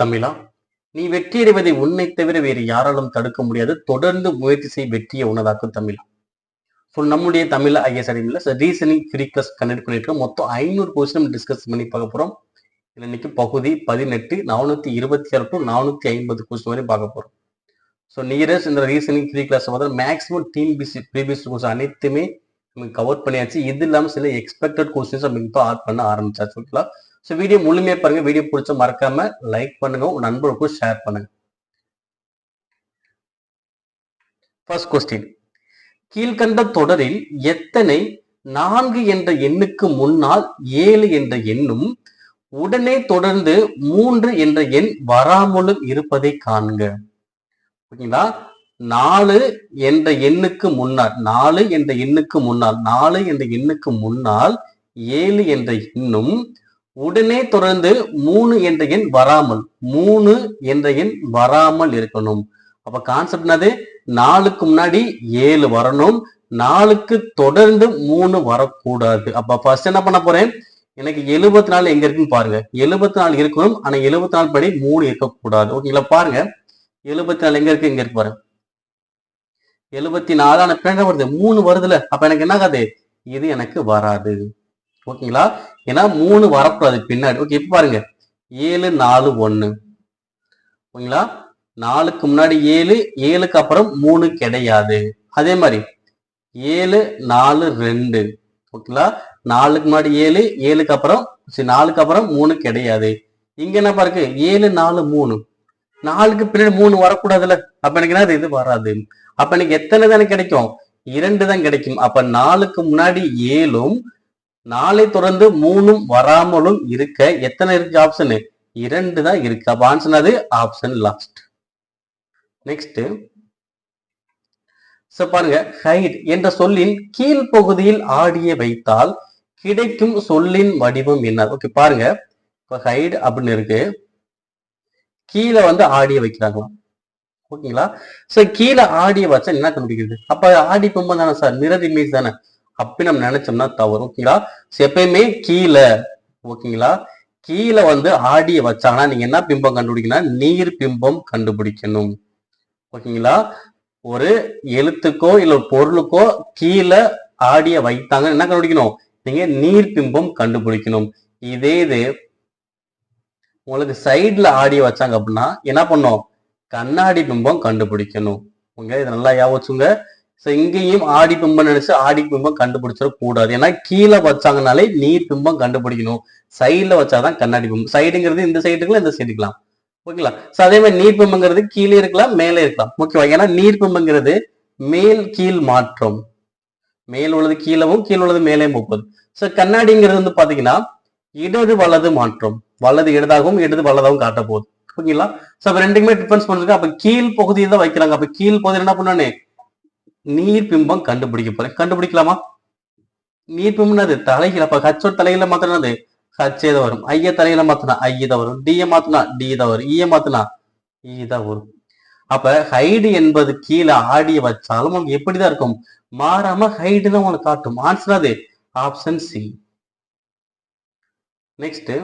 தமிழா. நீ வெற்றியடைவதை உன்னை தவிர வேறு யாராலும் தடுக்க முடியாது. தொடர்ந்து முயற்சி செய், வெற்றியை உனதாக்கும் தமிழா. ஸோ நம்முடைய தமிழ் ஐஎஸ் அகாடமியில் ரீசனிங் ஃப்ரீ கிளாஸ் கண்டக்ட் பண்ணிருக்கோம். மொத்தம் 500 கொஸ்டின் டிஸ்கஸ் பண்ணி பார்க்க போறோம். இதுல இன்னைக்கு பகுதி 18 426 டு 450 கொஸ்டின் வரையும் பார்க்க போறோம். ஸோ நியரஸ்ட் இந்த ரீசனிங் ஃப்ரீ கிளாஸ் பார்த்தா மேக்ஸிமம் ப்ரீவியஸ் கோர்ஸ் அனைத்துமே நமக்கு கவர் பண்ணியாச்சு. இது இல்லாமல் சில எக்ஸ்பெக்டட் கொஸ்டின்ஸ் நம்ம இப்போ ஆட் பண்ண ஆரம்பிச்சாச்சு. ஓகேங்களா? ஸோ வீடியோ முழுமையா பாருங்க. வீடியோ பிடிச்ச மறக்காம லைக் பண்ணுங்க, உங்க நண்பருக்கும் ஷேர் பண்ணுங்க. ஃபர்ஸ்ட் கொஸ்டின், கீழ்கண்ட தொடரில் எத்தனை 4 என்ற எண்ணுக்கு முன்னால் 7 என்ற எண்ணும் உடனே தொடர்ந்து 3 என்ற எண் வராமலும் இருப்பதை காண்க. ஓகேங்களா? 4 என்ற எண்ணுக்கு முன்னால் 4 என்ற எண்ணுக்கு முன்னால் 4 என்ற எண்ணுக்கு முன்னால் 7 என்ற எண்ணும் உடனே தொடர்ந்து 3 என்ற எண் வராமல் 3 என்ற எண் வராமல் இருக்கணும். அப்ப கான்செப்ட் என்னது? 4க்கு முன்னாடி 7 வரணும், 4க்கு தொடர்ந்து 3 வரக்கூடாது. அப்ப ஃபர்ஸ்ட் என்ன பண்ண போறேன், எனக்கு 74 எங்க இருக்குன்னு பாருங்க. 74 இருக்கணும், ஆனா 74 படி 3 இருக்கக்கூடாது. ஓகேங்களா? பாருங்க 74 எங்க இருக்கு, இங்க இருக்கு பாருங்க. 74 ஆனா பின்னாடி வருது 3 வருதுல, அப்ப எனக்கு என்ன ஆகாது, இது எனக்கு வராது. ஓகேங்களா? ஏன்னா 3 வரக்கூடாது பின்னாடி. ஓகே, இப்ப பாருங்க 7 4 1. ஓகேங்களா? 4க்கு முன்னாடி 7, 7க்கு அப்புறம் 3 கிடையாது. அதே மாதிரி 7 4 2. ஓகேங்களா? 4க்கு முன்னாடி 7, 7க்கு அப்புறம் 4க்கு அப்புறம் 3 கிடையாது. இங்க என்ன பாருங்க 7 4 3. 4க்கு பின்னாடி 3 வரக்கூடாதுல்ல, அப்ப எனக்கு என்ன இது வராது. அப்ப எனக்கு எத்தனை தானே கிடைக்கும், 2 தான் கிடைக்கும். அப்ப 4க்கு முன்னாடி 7ம் 4 தொடர்ந்து 3ம் வராமலும் இருக்க எத்தனை இருக்கு ஆப்ஷன், 2 தான் இருக்கு. அப்ப ஆன்சர் அது ஆப்ஷன் லாஸ்ட். நெக்ஸ்ட் பாருங்க, ஹைட் என்ற சொல்லின் கீழ் பகுதியில் ஆடிய வைத்தால் கிடைக்கும் சொல்லின் வடிவம் என்ன? ஓகே பாருங்க, இப்ப ஹைட் அப்படின்னு இருக்கு, கீழே வந்து ஆடிய வைக்கிறாங்களாம். ஓகேங்களா? சோ கீழே ஆடிய வச்சா என்ன கண்டுபிடிக்கிறது? அப்ப ஆடி பிம்பம் தானே சார், மிரர் இமேஜ் தானே, அப்படி நம்ம நினைச்சோம்னா தவறு. ஓகேங்களா? எப்பயுமே கீழே, ஓகேங்களா, கீழே வந்து ஆடிய வச்சாங்கன்னா நீங்க என்ன பிம்பம் கண்டுபிடிக்கணும், நீர் பிம்பம் கண்டுபிடிக்கணும். ஓகேங்களா? ஒரு எழுத்துக்கோ இல்ல ஒரு பொருளுக்கோ கீழே ஆடிய வைத்தாங்க என்ன கண்டுபிடிக்கணும், நீங்க நீர் பிம்பம் கண்டுபிடிக்கணும். இதே இது உங்களுக்கு சைட்ல ஆடிய வச்சாங்க அப்படின்னா என்ன பண்ணும், கண்ணாடி பிம்பம் கண்டுபிடிக்கணும். ஓகே, இதை நல்லா ஞாபகம் வச்சுங்க. இங்கேயும் ஆடி பிம்பம் நினைச்சு ஆடி பிம்பம் கண்டுபிடிச்சிட கூடாது. ஏன்னா கீழே வச்சாங்கனாலே நீர் பிம்பம் கண்டுபிடிக்கணும், சைட்ல வச்சாதான் கண்ணாடி பிம்பம். சைடுங்கிறது இந்த சைடுக்கலாம் இந்த சைடுக்கலாம். ஓகேங்களா? அதே மாதிரி நீர் பிம்பங்கிறது கீழே இருக்கலாம் மேலே இருக்கலாம். ஓகேவா? ஏன்னா நீர் பிம்பங்கிறது மேல் கீழ் மாற்றம், மேல் உள்ளது கீழவும் கீழ் உள்ளது மேலே போகுது. கண்ணாடிங்கிறது வந்து பாத்தீங்கன்னா இடது வலது மாற்றம், வலது இடதாகவும் இடது வலதாகவும் காட்ட போகுது. ஓகேங்களா? அப்ப ரெண்டுக்குமே டிஃபரன்ஸ் பண்ணிருக்கேன். அப்ப கீழ் பகுதியில் தான் வைக்கிறாங்க. அப்ப கீழ் பகுதியில் என்ன பண்ணானே நீர் பிம்பம் கண்டுபிடிக்க போறேன். கண்டுபிடிக்கலாமா? நீர் பிம்பம் அது தலைகீழ. அப்ப ஹச்சோட தலையில மாத்தினது ஹச்சே தான் வரும், ஐய தலையில மாத்தினா ஐய தான் வரும், டிய மாத்தினா டி தான் வரும், ஈய மாத்தினா ஈ தான் வரும். அப்ப ஹைடு என்பது கீழே ஆடிய வச்சாலும் உங்களுக்கு எப்படிதான் இருக்கும், மாறாம ஹைடு தான் உங்களுக்கு காட்டும். ஆன்சர் அது ஆப்ஷன் சி. நெக்ஸ்ட்,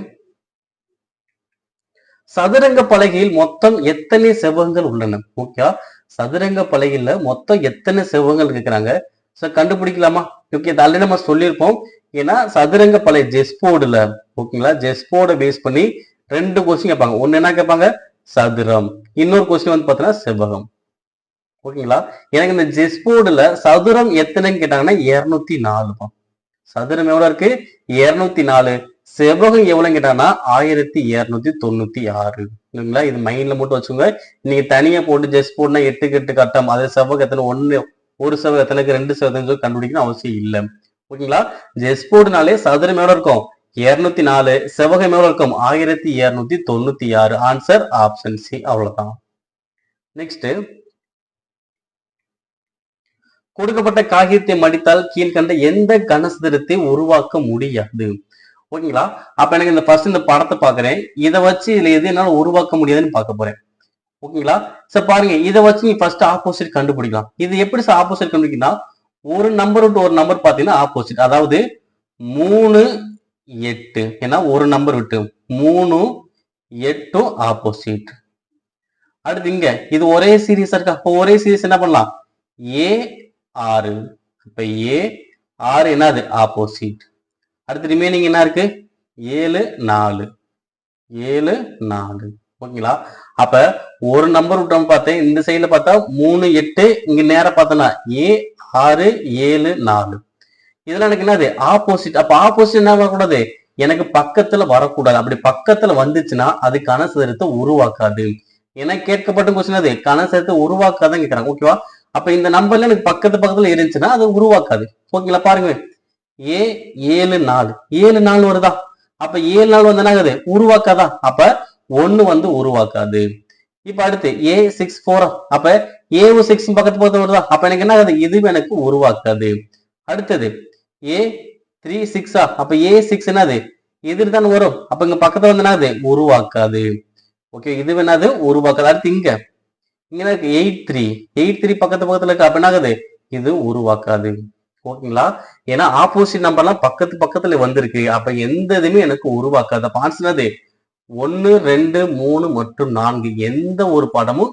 சதுரங்க பலகையில் மொத்தம் எத்தனை செவ்வகங்கள் உள்ளன? ஓகே, சதுரங்க பலகையில மொத்தம் எத்தனை செவ்வகங்கள் இருக்கிறாங்க, கண்டுபிடிக்கலாமா? ஓகே, ஆல்ரெடி நம்ம சொல்லியிருப்போம். ஏன்னா சதுரங்க பலகை செஸ் போர்டுல, ஓகேங்களா, செஸ் போர்டை பேஸ் பண்ணி 2 கொஸ்டின் கேட்பாங்க. ஒன்னு என்ன கேட்பாங்க, சதுரம், இன்னொரு கொஸ்டின் வந்து பாத்தீங்கன்னா செவ்வகம். ஓகேங்களா? எனக்கு இந்த செஸ் போர்டுல சதுரம் எத்தனைன்னு கேட்டாங்கன்னா 204. சதுரம் எவ்வளவு இருக்கு, 204. செவ்வகம் எவ்வளவு கேட்டாங்கன்னா 1296. இல்லைங்களா? இது மைண்ட்ல மட்டும் வச்சுக்கோங்க. நீங்க தனியா போட்டு செஸ் போர்டுனா 8க்கு 8 கட்டம், அது செவ்வகத்துல ஒரு செவ்வகத்துக்கு 2 செவ்வகம் கண்டுபிடிக்கணும் அவசியம் இல்லை. ஓகேங்களா? செஸ் போர்டுனாலே சதுரம் எவ்வளவு இருக்கும், 204. செவ்வகம் எவ்வளவு இருக்கும், 1296. Answer option C. அவ்வளவுதான். நெக்ஸ்ட், கொடுக்கப்பட்ட காகிதத்தை மடித்தால் கீழ்கண்ட எந்த கனசதுரத்தை உருவாக்க முடியாது? ஓகேங்களா? அப்ப எனக்கு இந்த ஃபர்ஸ்ட் இந்த படத்தை பாக்குறேன், இதை வச்சு இதுல எது என்னால உருவாக்க முடியாதுன்னு பார்க்க போறேன். ஓகேங்களா? பாருங்க, இதை வச்சு நீ ஃபர்ஸ்ட் ஆப்போசிட் கண்டுபிடிக்கலாம். இது எப்படி சார் ஆப்போசிட் கண்டுபிடிக்கலாம், ஒரு நம்பர் விட்டு ஒரு நம்பர் பாத்தீங்கன்னா ஆப்போசிட். அதாவது 3 8, ஏன்னா ஒரு நம்பர் விட்டு 3 8ம் ஆப்போசிட். அடுத்து இங்க இது ஒரே சீரிஸ் இருக்கா, அப்போ ஒரே சீரிஸ் என்ன பண்ணலாம், ஏ 6. இப்ப ஏ 6 என்னது ஆப்போசிட். அடுத்து ரிமைனிங் என்ன இருக்கு 7 4 7 4. ஓகேங்களா, அப்ப ஒரு நம்பர் விட்டோம் பார்த்தேன், இந்த சைடுல பார்த்தா 3 8, இங்க நேரா பார்த்தோம்னா ஏ 6 7 4. இதெல்லாம் எனக்கு என்னது ஆப்போசிட். அப்ப ஆப்போசிட் என்ன வரக்கூடாது, எனக்கு பக்கத்துல வரக்கூடாது. அப்படி பக்கத்துல வந்துச்சுன்னா அது கனசதுரத்தை உருவாக்காது. ஏன்னா கேட்கப்பட்ட கொஸ்டின் அது கனசதுரத்தை உருவாக்காதான் கேட்கறாங்க. ஓகேவா, அப்ப இந்த நம்பர்ல எனக்கு பக்கத்துல இருந்துச்சுன்னா அது உருவாக்காது. ஓகேங்களா, பாருங்க ஏ 7 4 7 4 வருதா, அப்ப 7 4 வந்து என்ன ஆகுது உருவாக்காதா, அப்ப 1 வந்து உருவாக்காது. இப்ப அடுத்து ஏ 6 4, அப்ப ஏவும் 6 பக்கத்து வருதா, அப்ப எனக்கு என்ன ஆகுது இதுவும் எனக்கு உருவாக்காது. அடுத்தது ஏ 3 6, அப்ப ஏ 6 என்னது எதிர் தான் வரும், அப்ப இங்க பக்கத்துல வந்து என்னது உருவாக்காது. ஓகே, இது என்னது உருவாக்காது. அடுத்து இங்க இருக்கு 8 3 பக்கத்துல இருக்கு, அப்ப என்ன ஆகுது இது உருவாக்காது. ஓகேங்களா, ஏன்னா ஆப்போசிட் நம்பர்லாம் பக்கத்துல வந்திருக்கு, அப்ப எந்த இதுவுமே எனக்கு உருவாக்காது. அப்ப ஆன்சர் அது 1 2 3 மற்றும் 4 எந்த ஒரு படமும்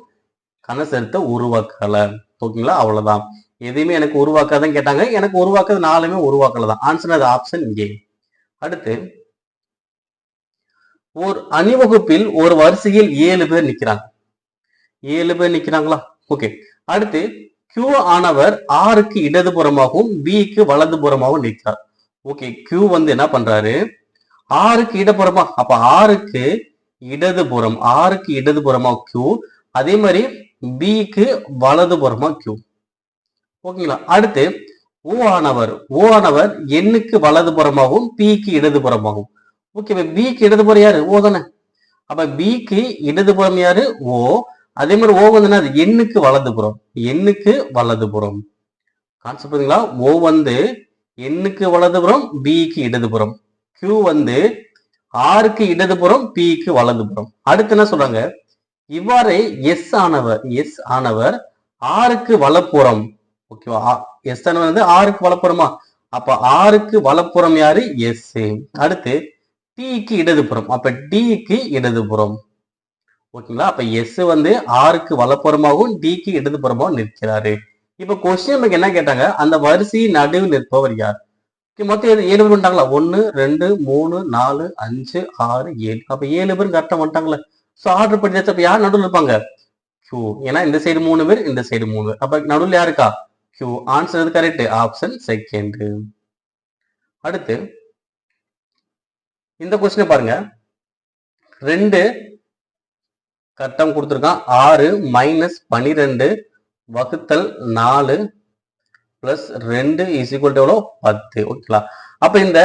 கனசதுரத்தை உருவாக்கல. ஓகேங்களா, அவ்வளவுதான். எதையுமே எனக்கு உருவாக்காதான் கேட்டாங்க, எனக்கு உருவாக்குறது 4மே உருவாக்கலதான். ஆன்சர் அது ஆப்ஷன் ஏ. அடுத்து ஒரு அணிவகுப்பில் ஒரு வரிசையில் 7 பேர் நிக்கிறாங்க. 7 பேர் நிக்கிறாங்களா, ஓகே. அடுத்து Q ஆனவர் ஆருக்கு இடதுபுறமாகவும் பிக்கு வலதுபுறமாகவும் நிற்கிறார். ஓகே, Q வந்து என்ன பண்றாரு ஆருக்கு இடப்புறமா, அப்ப ஆருக்கு இடதுபுறமா Q, அதே மாதிரி பிக்கு வலதுபுறமா Q. ஓகேங்களா, அடுத்து ஓ ஆனவர் எண்ணுக்கு வலதுபுறமாகவும் பிக்கு இடதுபுறமாகவும். ஓகே, பிக்கு இடதுபுறம் யாரு ஓ தானே, அப்ப பிக்கு இடதுபுறம் யாரு ஓ, அதே மாதிரி ஓ வந்து எண்ணுக்கு வலதுபுறம். கான்செப்ட் புரியுதுங்களா, ஓ வந்து எண்ணுக்கு வலதுபுறம் பிக்கு இடதுபுறம், Q வந்து ஆருக்கு இடதுபுறம் பிக்கு வலதுபுறம். அடுத்து என்ன சொல்றாங்க, இவ்வாறே எஸ் ஆனவர் ஆருக்கு வலப்புறம். ஓகேவா, எஸ் ஆனவர் வந்து ஆருக்கு வலப்புறமா, அப்ப ஆருக்கு வலப்புறம் யாரு எஸ். அடுத்து டிக்கு இடதுபுறம், அப்ப டிக்கு இடதுபுறம். ஓகேங்களா, அப்ப எஸ் வந்து ஆருக்கு வலப்புறமாகவும் டிக்கு இடதுபுறமாகவும் நிற்கிறாரு. இப்ப கொஸ்டின் நமக்கு என்ன கேட்டாங்க, அந்த வரிசையின் நடுவில் நிற்பவர் யார். மொத்தம் 7 பேர் வந்துட்டாங்களா, 1 2 3 4 5 6 7, அப்ப 7 பேர் கரெக்டா வந்துட்டாங்களா. சோ ஆர்டர் படிச்சாச்சு. அப்ப யார் நடுவில் இருப்பாங்க Q, ஏன்னா இந்த சைடு 3 பேர் இந்த சைடு 3 பேர், அப்ப நடுவில் யாருக்கா Q. ஆன்சர் எது கரெக்ட், ஆப்ஷன் செகண்ட். அடுத்து இந்த கொஸ்டினை பாருங்க, 2 கட்டம் கொடுத்திருக்கான், 6 மைனஸ் 12 வகுத்தல் 4 பிளஸ் 2 இஸ் ஈக்குவல் டு எவ்வளோ 10. ஓகேங்களா, அப்ப இந்த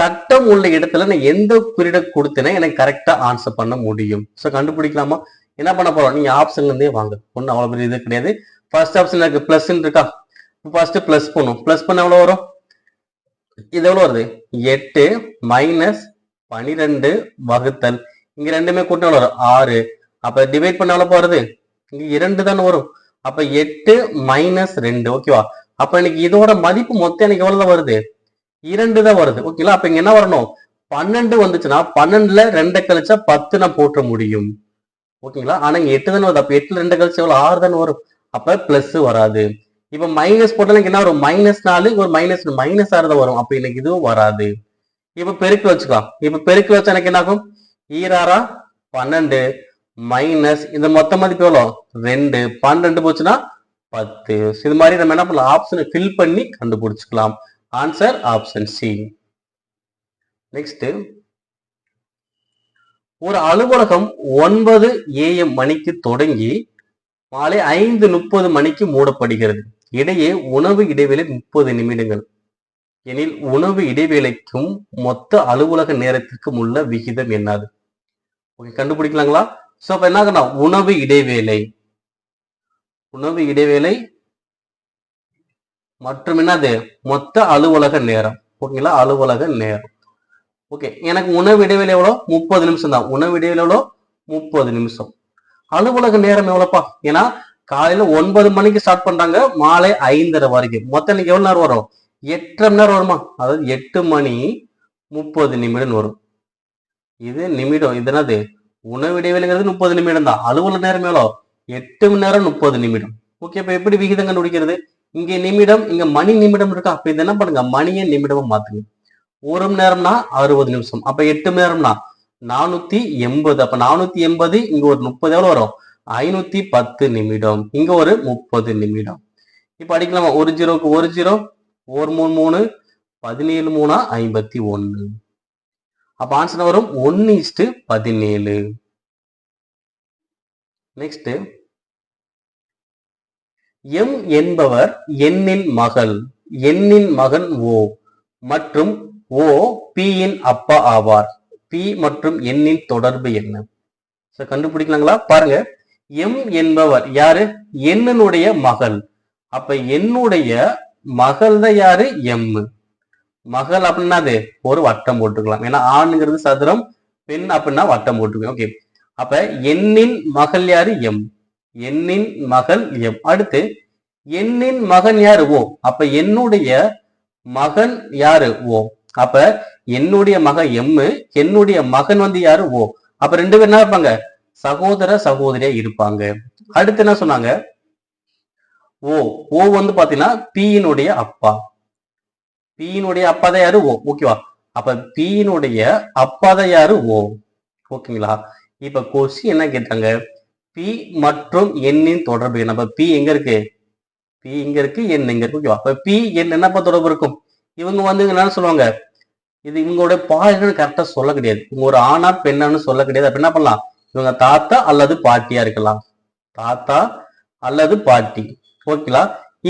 கட்டம் உள்ள இடத்துல நான் எந்த குறியீடை கொடுத்தேன்னா எனக்கு கரெக்டா ஆன்சர் பண்ண முடியும். ஸோ கண்டுபிடிக்கலாமா, என்ன பண்ண போறோம், நீங்க ஆப்ஷன்ல இருந்தே வாங்க, ஒன்னும் அவ்வளவு பெரிய இது கிடையாது. ஃபர்ஸ்ட் ஆப்ஷன் இருக்கு பிளஸ் இருக்கா, ஃபர்ஸ்ட் பிளஸ் பண்ணும், பிளஸ் பண்ண எவ்வளவு வரும், இது எவ்வளவு வருது 8 மைனஸ் 12 வகுத்தல், இங்க ரெண்டுமே கூட்டம் எவ்வளவு வரும் 6, அப்ப டிவைட் பண்ண எவ்வளவு வருது இங்க 2 தானே வரும், அப்ப 8 மைனஸ் 2. ஓகேவா, அப்ப எனக்கு இதோட மதிப்பு மொத்தம் எனக்கு எவ்வளவு வருது 2 தான் வருது. ஓகேங்களா, அப்ப இங்க என்ன வரணும் 12 வந்துச்சுன்னா 12ல 2 கழிச்சா 10 நான் போட்ட முடியும். ஓகேங்களா, ஆனா இங்க 8 தானே வருது, அப்ப 8ல 2 கழிச்சு எவ்வளவு 6 தானே வரும், அப்ப பிளஸ் வராது. இப்ப மைனஸ் போட்டாலும் என்ன வரும் -4, ஒரு மைனஸ் 6 தான் வரும், அப்ப எனக்கு இதுவும் வராது. இப்ப பெருக்கி வச்சுக்கலாம், இப்ப பெருக்கி வச்சா எனக்கு என்ன ஆகும் 2 12 மைனஸ் இந்த மொத்த மதிப்பு எவ்வளோ 2, 12 போச்சுன்னா 10. இது மாதிரி நம்ம என்ன பண்ணலாம், ஆப்ஷனை ஃபில் பண்ணி கண்டுபிடிச்சுக்கலாம். Answer option C. நெக்ஸ்ட், ஒரு அலுவலகம் 9 AM மணிக்கு தொடங்கி மாலை 5:30 மணிக்கு மூடப்படுகிறது. இடையே உணவு இடைவேளை 30 நிமிடங்கள் எனில் உணவு இடைவேளைக்கும் மொத்த அலுவலக நேரத்திற்கும் உள்ள விகிதம் என்னது. ஓகே, கண்டுபிடிக்கலாங்களா. சோ அப்ப என்ன ஆகணும், உணவு இடைவேளை மற்றும் என்னது மொத்த அலுவலக நேரம். ஓகேங்களா, அலுவலக நேரம். ஓகே, எனக்கு உணவு இடைவேளை எவ்வளோ 30 நிமிஷம் தான், உணவு இடைவேளை எவ்வளோ 30 நிமிஷம். அலுவலக நேரம் எவ்வளோப்பா, ஏன்னா காலையில 9 மணிக்கு ஸ்டார்ட் பண்றாங்க, மாலை 5:30 வரைக்கும், மொத்தம் இன்னைக்கு எவ்வளவு நேரம் வரும் 8.5 மணி நேரம் வருமா, அதாவது 8 மணி 30 நிமிடம் வரும். இது நிமிடம், இது என்னது உணவு இடைவேளைங்கிறது 30 நிமிடம் தான். அலுவலக நேரம் எவ்வளோ? 8 மணி நேரம் 30 நிமிடம். ஓகே, இப்ப எப்படி விகிதம் கண்டுபிடிக்கிறது? இங்க நிமிடம், இங்க மணி நிமிடம் இருக்கா? அப்ப இது என்ன பண்ணுங்க, மணியை நிமிடமா மாத்துங்க. 1 மணி நேரம்னா 60 நிமிஷம். அப்ப 8 மணி நேரம்னா 480. அப்ப 480 இங்க ஒரு 30 எவ்வளவு வரும்? 510 நிமிடம். இங்க ஒரு 30 நிமிடம். இப்ப அடிக்கலாமா? ஒரு ஜீரோக்கு ஒரு ஜீரோ, ஒரு 3 3, 17 3 51. அப்ப ஆன்சர் வரும் 1:17. நெக்ஸ்ட், எம் என்பவர் எண்ணின் மகள், எண்ணின் மகன் ஓ மற்றும் ஓ பியின் அப்பா ஆவார். பி மற்றும் எண்ணின் தொடர்பு என்ன? கண்டுபிடிக்கலாங்களா? பாருங்க, எம் என்பவர் யாரு? என்னுடைய மகள். அப்ப என்னுடைய மகள் தான் யாரு? எம். மகள் அப்படின்னா அது ஒரு வட்டம் போட்டுக்கலாம். ஏன்னா ஆணுங்கிறது சதுரம், பெண் அப்படின்னா வட்டம் போட்டுக்கலாம். ஓகே, அப்ப எண்ணின் மகள் யாரு? எம். எண்ணின் மகள் எம். அடுத்து எண்ணின் மகன் யாரு? ஓ. அப்ப என்னுடைய மகன் யாரு? ஓ. அப்ப என்னுடைய மகன் எம், என்னுடைய மகன் வந்து யாரு? ஓ. அப்ப ரெண்டு பேரும் என்ன இருப்பாங்க? சகோதர சகோதரியா இருப்பாங்க. அடுத்து என்ன சொன்னாங்க? ஓ. ஓ வந்து பாத்தீங்கன்னா பியினுடைய அப்பா. பியினுடைய அப்பா தான் யாரு? ஓ. ஓகேவா? அப்ப பியினுடைய அப்பா தான் யாரு? ஓ. ஓகேங்களா? இப்ப கொஸ்டின் என்ன கேட்டாங்க? பி மற்றும் எண்ணின் தொடர்பு என்ன? அப்ப பி எங்க இருக்கு? பி இங்க இருக்கு, என் இங்க இருக்கு. ஓகேவா? அப்ப பி என் என்னப்பா தொடர்பு இருக்கும்? இவங்க வந்து என்ன சொல்லுவாங்க? இது இவங்களுடைய பாலினு கரெக்டா சொல்ல கிடையாது. இவங்க ஒரு ஆணா பெண்ணான்னு சொல்ல கிடையாது. அப்ப என்ன பண்ணலாம்? இவங்க தாத்தா அல்லது பாட்டியா இருக்கலாம். தாத்தா அல்லது பாட்டி. ஓகேங்களா?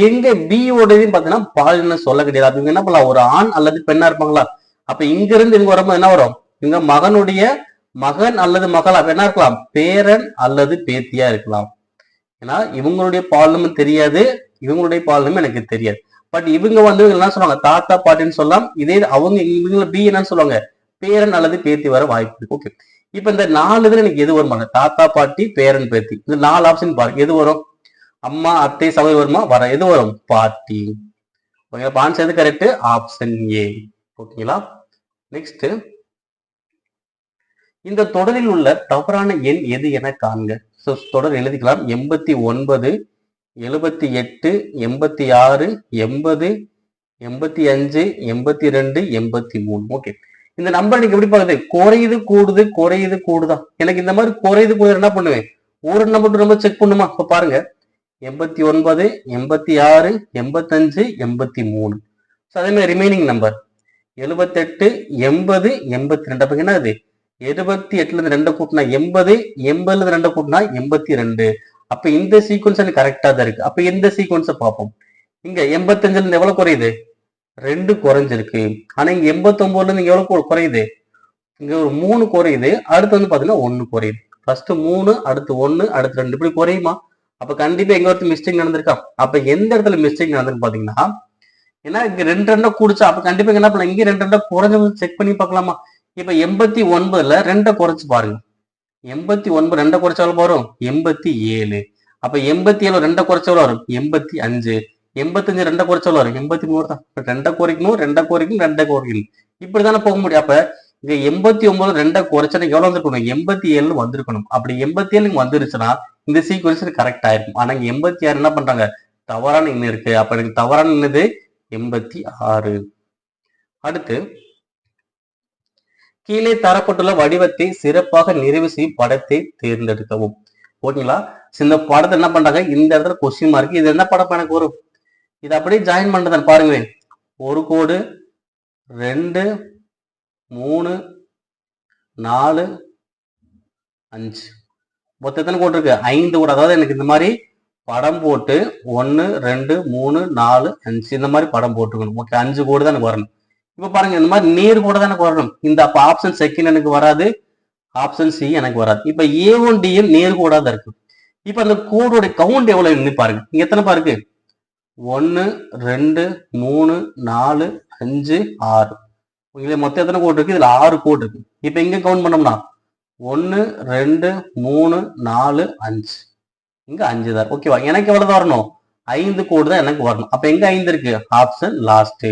எங்க பி ஓடதுன்னு பாத்தீங்கன்னா பாலின சொல்ல கிடையாது. அப்ப இவங்க என்ன பண்ணலாம்? ஒரு ஆண் அல்லது பெண்ணா இருப்பாங்களா? அப்ப இங்க இருந்து இவங்க வரும்போது என்ன வரும்? இவங்க மகனுடைய மகன் அல்லது மகள். அப்ப என்ன இருக்கலாம்? பேரன் அல்லது பேத்தியா இருக்கலாம். ஏன்னா இவங்களுடைய பாலினமும் தெரியாது, இவங்களுடைய பாலினமும் எனக்கு தெரியாது. பட் இவங்க வந்து என்ன சொல்லுவாங்க? தாத்தா பாட்டின்னு சொல்லலாம். இதே அவங்க இவங்க பி என்னன்னு சொல்லுவாங்க? பேரன் அல்லது பேத்தி வர வாய்ப்பு இருக்கு. ஓகே, இப்ப இந்த 4 இதுல எனக்கு எது வருமா? தாத்தா பாட்டி பேரன் பேத்தி, இந்த 4 ஆப்ஷன் பாருங்க. எது வரும்? அம்மா அத்தை சகோதரி வருமா? வர. எது வரும்? பாட்டி. ஓகே, ஆன்சர் எது கரெக்ட்? Option A. ஓகேங்களா? நெக்ஸ்ட், இந்த தொடரில் உள்ள தவறான எண் எது என காண்க. தொடர் எழுதிக்கலாம். 89, 78, 86, 80, 85, 82, 83. ஓகே, இந்த நம்பர் நீங்க எப்படி பாக்குது? குறையுது கூடுது, குறையுது கூடுதான். எனக்கு இந்த மாதிரி குறையுது கூடுது என்ன பண்ணுவேன்? ஒரு நம்பர் நம்ம செக் பண்ணுமா? இப்ப பாருங்க, 89, 86, 85, 83. அதே மாதிரி ரிமைனிங் நம்பர் 78, 80, 82. அப்ப என்ன அது? 78ல இருந்து 2 கூட்டினா 80, 80ல இருந்து 2 கூட்டினா 82. அப்ப இந்த சீக்வன்ஸ் எனக்கு கரெக்டா தான் இருக்கு. அப்ப எந்த சீக்வன்ஸை பார்ப்போம்? இங்க 85ல இருந்து எவ்வளவு குறையுது? 2 குறைஞ்சிருக்கு. ஆனா இங்க 89ல இருந்து இங்க எவ்வளவு குறையுது? இங்க ஒரு 3 குறையுது. அடுத்து வந்து பாத்தீங்கன்னா 1 குறையுது. ஃபர்ஸ்ட் 3, அடுத்து 1, அடுத்து 2, இப்படி குறையுமா? அப்ப கண்டிப்பா எங்க ஒருத்தர் மிஸ்டேக் நடந்திருக்கா? அப்ப எந்த இடத்துல மிஸ்டேக் நடந்திருக்கு பாத்தீங்கன்னா, ஏன்னா இங்க 2 2 கூடிச்சா, அப்ப கண்டிப்பா என்ன பண்ணலாம்? இங்க 2 2 குறைஞ்சு செக் பண்ணி பார்க்கலாமா? இப்ப 89ல 2 குறைச்சு பாருங்க. 89 2 குறைச்சா எவ்வளவு வரும்? 87. அப்ப 87 2 குறைச்சா எவ்வளவு வரும்? 85. 85 2 குறைச்சா எவ்வளவு வரும்? 83 தான். 2 குறைக்கணும், 2 குறைக்கணும், 2 குறைக்கணும். இப்படிதானே போக முடியும். அப்ப இங்க 89 2 குறைச்சா எவ்வளவு வந்திருக்கணும்? 87 வந்திருக்கணும். அப்படி 87 வந்துருச்சுன்னா இந்த சீக்வன்ஸ் கரெக்ட் ஆயிருக்கும். ஆனா இங்க 86 என்ன பண்றாங்க? தவறான எண் இருக்கு. அப்ப எனக்கு தவறான என்னது? 86. அடுத்து, கீழே தரப்பட்டுள்ள வடிவத்தை சிறப்பாக நிறைவு செய்யும் படத்தை தேர்ந்தெடுக்கவும். ஓகேங்களா? இந்த படத்தை என்ன பண்றாங்க? இந்த இடத்துல கொஸ்டின் மார்க். இது என்ன படம் எனக்கு வரும்? இது அப்படியே ஜாயின் பண்றேன் பாருங்க. ஒரு கோடு, 2, 3, 4, 5. மொத்தம் எத்தனை கோடு இருக்கு? 5 கோடு. அதாவது எனக்கு இந்த மாதிரி படம் போட்டு 1, 2, 3, 4, 5 இந்த மாதிரி படம் போட்டுக்கணும். ஓகே, 5 கோடு தான் எனக்கு வரணும். இப்ப பாருங்க, இந்த மாதிரி நேர் கூட தான் எனக்கு வரணும். இந்த அப்ப ஆப்ஷன் செகண்ட் எனக்கு வராது, ஆப்ஷன் சி எனக்கு வராது. இப்ப A1 DL நேர் கோடா தான் இருக்கு. இப்ப அந்த கோடோட கவுண்ட் எவ்வளவு பாருங்க. இங்க எத்தனை பாருக்கு? 1, 2, 3, 4, 5, 6. இதுல மொத்தம் எத்தனை கோடு இருக்கு? இதுல 6 கோடு இருக்கு. இப்ப இங்க கவுண்ட் பண்ணோம்னா 1, 2, 3, 4, 5. இங்க 5 தான். ஓகேவா? எனக்கு எவ்வளவு வரணும்? 5 கோடு தான் எனக்கு வரணும். அப்ப எங்க 5 இருக்கு? Option last.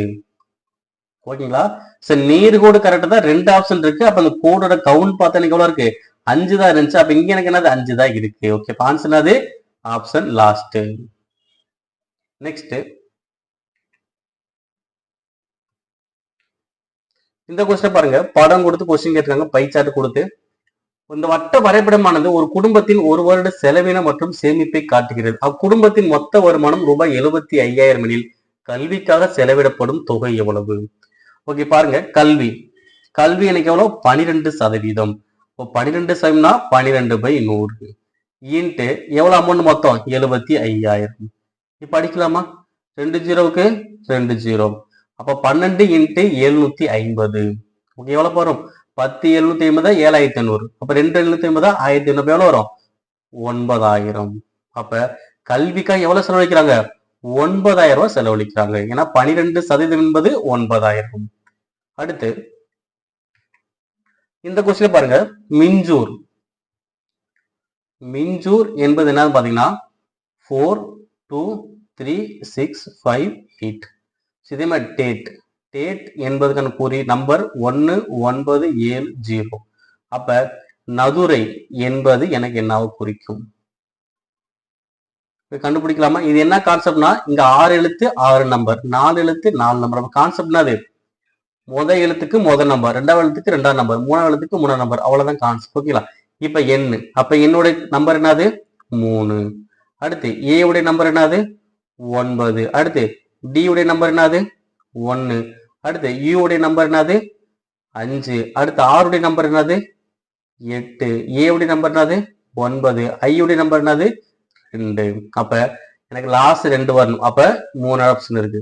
ஓகேங்களா? சரி, நேர் கோடு கரெக்டா தான் 2 ஆப்ஷன் இருக்கு. அப்ப அந்த கோடோட கவுண்ட் பார்த்தா எனக்கு எவ்வளவு இருக்கு? 5 தான் இருந்துச்சு. அப்ப இங்க எனக்கு என்னது 5 தான் இருக்கு. ஓகே, ஆன்சர் என்னது ஆப்ஷன் லாஸ்ட். நெக்ஸ்ட் இந்த கொஸ்டின் பாருங்க. படம் கொடுத்து கொஸ்டின் கேட்டிருக்காங்க, பை சார்ட் கொடுத்து. இந்த வட்ட வரைபடமானது ஒரு குடும்பத்தின் ஒரு வருட செலவினம் மற்றும் சேமிப்பை காட்டுகிறது. அக்குடும்பத்தின் மொத்த வருமானம் ரூபாய் 75,000 எனில் கல்விக்காக செலவிடப்படும் தொகை எவ்வளவு? ஓகே பாருங்க, கல்வி எனக்கு எவ்வளவு 12%. இப்போ 12% 12/100 இன்ட்டு எவ்வளவு அமௌண்ட் மொத்தம் 75,000. இப்ப அடிக்கலாமா? 2 0க்கு 2 0. அப்ப 12 இன்ட்டு 750. ஓகே, எவ்வளவு வரும்? 10 750 7,500. அப்ப 2 750 1,500 எவ்வளவு வரும்? 9,000. அப்ப கல்விக்காக எவ்வளவு செலவழிக்கிறாங்க? 9,000 ரூபாய் செலவழிக்கிறாங்க. ஏன்னா 12% என்பது 9,000. அடுத்து இந்த கொஸ்டின் பாருங்க. மிஞ்சூர் என்பது என்னன்னு பாத்தீங்கன்னா 4 2 3 6 5 8. இதே மாதிரி டேட் என்பதுக்கான குறி நம்பர் 1970. அப்ப நதுரை என்பது எனக்கு என்னவோ குறிக்கும். கண்டுபிடிக்கலாமா? இது என்ன கான்செப்ட்னா, இங்க 6 எழுத்து 6 நம்பர், 4 எழுத்து 4 நம்பர். அப்ப கான்செப்ட் என்னது? முதல் எழுத்துக்கு முதல் நம்பர், ரெண்டாவது எழுத்துக்கு ரெண்டாவது நம்பர், மூணாவது எழுத்துக்கு மூணாவது நம்பர். அவ்வளவுதான் கான்செப்ட். ஓகேங்களா? இப்ப எண்ணு. அப்ப என்னுடைய நம்பர் என்னது? 3. அடுத்து ஏ உடைய நம்பர் என்னது? 9. அடுத்து டி உடைய நம்பர் என்னது? 1. அடுத்து யூ உடைய நம்பர் என்னது? 5. அடுத்து ஆர் உடைய நம்பர் என்னது? 8. ஏ உடைய நம்பர் என்னது? 9. ஐ உடைய நம்பர் என்னது? 2. அப்ப எனக்கு லாஸ்ட் 2 வரணும். அப்ப 3 ஆப்ஷன் இருக்கு.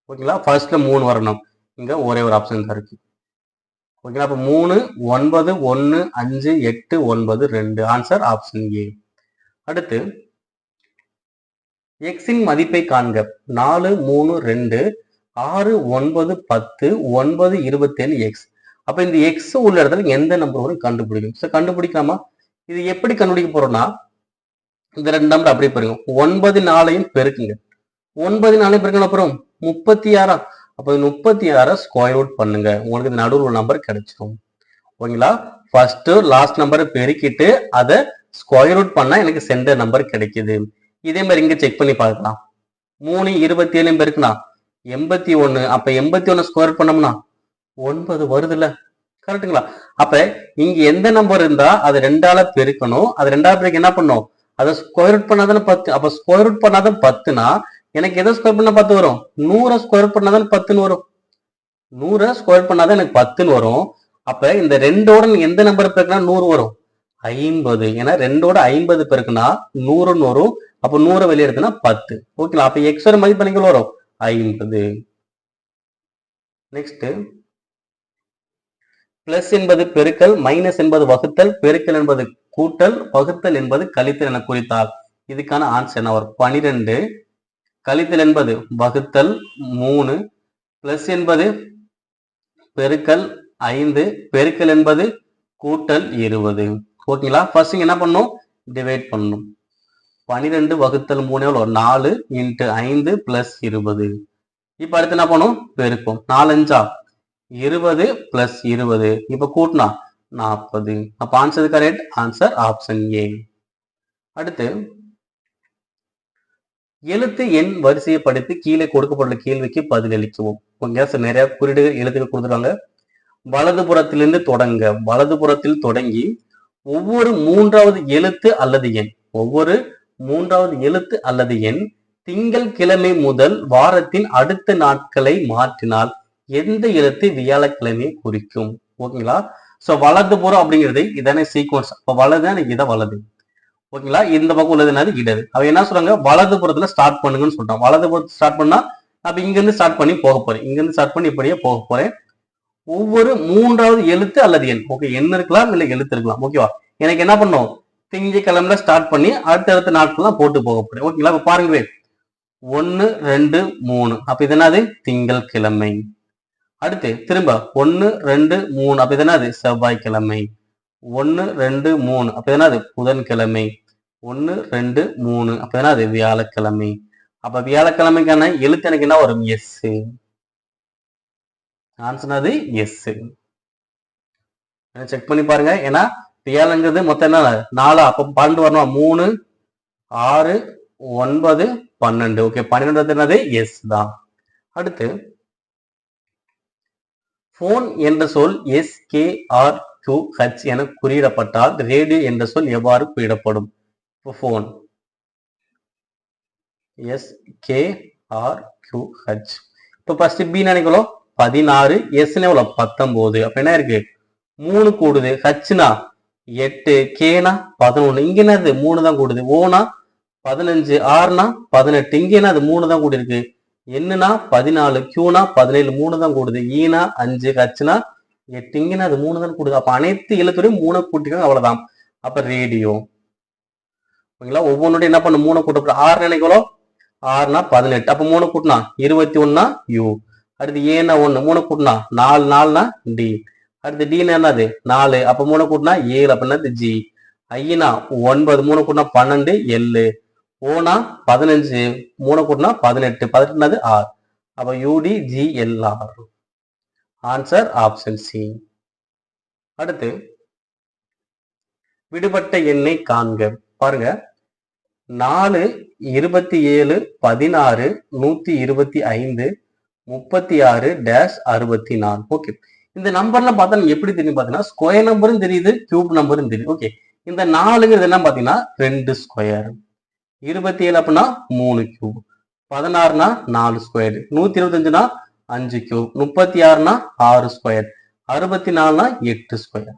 ஓகேங்களா? ஃபர்ஸ்ட்ல 3 வரணும். இங்க ஒரே ஒரு ஆப்ஷன் தான் இருக்கு. ஓகேங்களா? அப்ப 3 9 1 5 8 9 2. Answer option A. அடுத்து எக்ஸின் மதிப்பை காண்க. 4 3 2 6 9 10 9 27 எக்ஸ். அப்ப இந்த எக்ஸ் உள்ள இடத்துல எந்த நம்பர் வரும் கண்டுபிடிக்கும். சோ கண்டுபிடிக்கலாமா? இது எப்படி கண்டுபிடிக்க போறோம்னா, இந்த 2 நம்பர் அப்படியே பாருங்க. 9 4 பெருக்குங்க. 9 4 பெருக்கணும் அப்புறம் 36. அப்ப 36 ஸ்கொயர் ரூட் பண்ணுங்க. உங்களுக்கு இந்த நடுவில் உள்ள நம்பர் கிடைச்சிடும். ஓகேங்களா? ஃபர்ஸ்ட் லாஸ்ட் நம்பரை பெருக்கிட்டு அதை ஸ்கொயர் ரூட் பண்ணா எனக்கு சென்டர் நம்பர் கிடைக்குது. இதே மாதிரி இங்க செக் பண்ணி பார்க்கலாம். 3 27 பெருக்குனா 81. அப்ப 81 ஸ்கொயர் பண்ணோம்னா 9 வருது இல்ல? கரெக்டுங்களா? அப்ப இங்க எந்த நம்பர் இருந்தா அது 2ஆல பெருக்கணும். அது 2ஆல பெருக்க என்ன பண்ணும்? அதை ஸ்கொயர் ரூட் பண்ணாதானே 10. அப்ப ஸ்கொயர் ரூட் பண்ணாதான் 10னா எனக்கு எதை ஸ்கொயர் பண்ணா 10 வரும்? 100 ஸ்கொயர் பண்ணாதான் 10 வரும். 100 ஸ்கொயர் பண்ணாதான் எனக்கு 10 வரும். அப்ப இந்த 2ஓட எந்த நம்பர் பெருக்கினா 100 வரும்? 50. ஏன்னா 2ஓட 50 பெருக்குனா 100 வரும். அப்ப 100 வெளியே எடுத்தனா 10. ஓகேங்களா? அப்ப எக்ஸோட மதிப்பு எனக்கு வரும் 50. நெக்ஸ்ட் பிளஸ் என்பது பெருக்கல், மைனஸ் என்பது வகுத்தல், பெருக்கல் என்பது கூட்டல், வகுத்தல் என்பது கழித்தல் என குறித்தால் இதுக்கான ஆன்சர் என்ன வரும்? 12. கழித்தல் என்பது வகுத்தல் 3. பிளஸ் என்பது பெருக்கல் 5. பெருக்கல் என்பது கூட்டல் 20. ஓகேங்களா? ஃபர்ஸ்ட் என்ன பண்ணும்? டிவைட் பண்ணணும். 12 வகுத்தல் 3 எவ்வளோ? 4 இன்ட்டு 5 பிளஸ் 20. இப்ப அடுத்து என்ன பண்ணும்? பெருக்கும். 4 5 20 பிளஸ் 20. இப்ப கூட்டினா 40. அப்ப answer correct. Answer option A. அடுத்து எழுத்து எண் வரிசையை படித்து கீழே கொடுக்கப்பட்டுள்ள கேள்விக்கு பதிலளிக்கவும். நிறைய குறியீடுகள் எழுத்துக்கள் கொடுத்துருவாங்க. வலதுபுறத்திலிருந்து தொடங்க. வலதுபுறத்தில் தொடங்கி ஒவ்வொரு மூன்றாவது எழுத்து அல்லது எண் திங்கள் கிழமை முதல் வாரத்தின் அடுத்த நாட்களை மாற்றினால் எந்த எழுத்து வியாழக்கிழமையை குறிக்கும்? ஓகேங்களா? சோ வலதுபுறம் அப்படிங்கிறது இதானே சீக்வன்ஸ். அப்ப வலது இதை வலது. ஓகேங்களா? இந்த பக்கம் உள்ளதுனால இடது. அவ என்ன சொல்றாங்க? வலதுபுறத்துல ஸ்டார்ட் பண்ணுங்கன்னு சொல்றாங்க. வலதுபுறத்துல ஸ்டார்ட் பண்ணா அப்ப இங்க இருந்து ஸ்டார்ட் பண்ணி போக போறேன். இங்க இருந்து ஸ்டார்ட் பண்ணி இப்படியே போக போறேன். ஒவ்வொரு மூன்றாவது எழுத்து அல்லது எண். ஓகே, எண் இருக்கலாம் இல்ல எழுத்து இருக்கலாம். ஓகேவா? எனக்கு என்ன பண்ணும்? திங்கக்கிழமைல ஸ்டார்ட் பண்ணி அடுத்த நாட்கள் போட்டு போக போறேன். ஓகேங்களா? இப்ப பாருங்க, 1 2 3. அப்ப இது என்னது? திங்கள் கிழமை. அடுத்து திரும்ப 1 2 3. அப்ப இது என்னது? செவ்வாய்க்கிழமை. 1 2 3. அப்ப என்னது? புதன்கிழமை. 1 2 3. அப்ப என்னது? வியாழக்கிழமை. அப்ப வியாழக்கிழமைக்கான எழுத்து எனக்கு என்ன வரும்? எஸ். ஆன்சர் அது எஸ். செக் பண்ணி பாருங்க. ஏன்னா ஏழுங்கிறது மொத்தம் என்ன 4, அப்ப 12 வரணும். 3, 6, 9, 12. ஓகே, 12 என்னது எஸ் தான். அடுத்து போன் என்ற சொல் SKRQH என குறியிடப்பட்டால் ரேடியோ என்ற சொல் எவ்வாறு குறியிடப்படும்? போன் SKRQH. இப்போ ஃபர்ஸ்ட் பி நினைக்கலாம் 16, எஸ்ன்னு எவ்வளவு 19. அப்ப என்ன இருக்கு 3 கூடுது. ஹச்னா 8, கேனா 11. இங்க என்னது 3 தான் கூடுது. ஓனா 15, ஆர்னா 18. இங்க என்னது 3 தான் கூடி இருக்கு. என்னன்னா 14, கியூனா 17, 3 தான் கூடுது. ஈனா 5, ஹச்னா 8. இங்க என்னது 3 தான் கூடுது. அப்ப அனைத்து எழுத்துறையும் 3 கூட்டிக்காங்க, அவ்வளவுதான். அப்ப ரேடியோ. ஓகேங்களா, ஒவ்வொன்றுடைய என்ன பண்ண 3 கூட்ட. 6 நினைக்கிறோம் 6னா 18. அப்ப 3 கூட்டினா 21னா யூ. அடுத்து ஏன்னா 1, 3 கூட்டினா 4, 4னா டி. அடுத்து டினா என்னது 4, அப்ப 3 கூட்டினா 7, அப்ப என்னது ஜி. ஐனா 9, 3 கூட்டினா 12, எல். ஓனா 15, 3 கூட்டினா 18, 18 ஆர். அப்ப UT G L R. Answer option C. அடுத்து விடுபட்ட எண்ணை காண்க. பாருங்க 4, 27, 16, 125, 36 டேஷ் 64. ஓகே, இந்த நம்பர்லாம் பார்த்தா எப்படி தெரியும் பாத்தீங்கன்னா ஸ்கொயர் நம்பரும் தெரியுது, கியூப் நம்பரும் தெரியுது. ஓகே, இந்த 4ங்கிறது என்ன பாத்தீங்கன்னா 2 ஸ்கொயர். 27 அப்படின்னா 3 கியூப். 16னா 4 ஸ்கொயர். 125னா 5 கியூப். 36னா 6 ஸ்கொயர். 64னா 8 ஸ்கொயர்.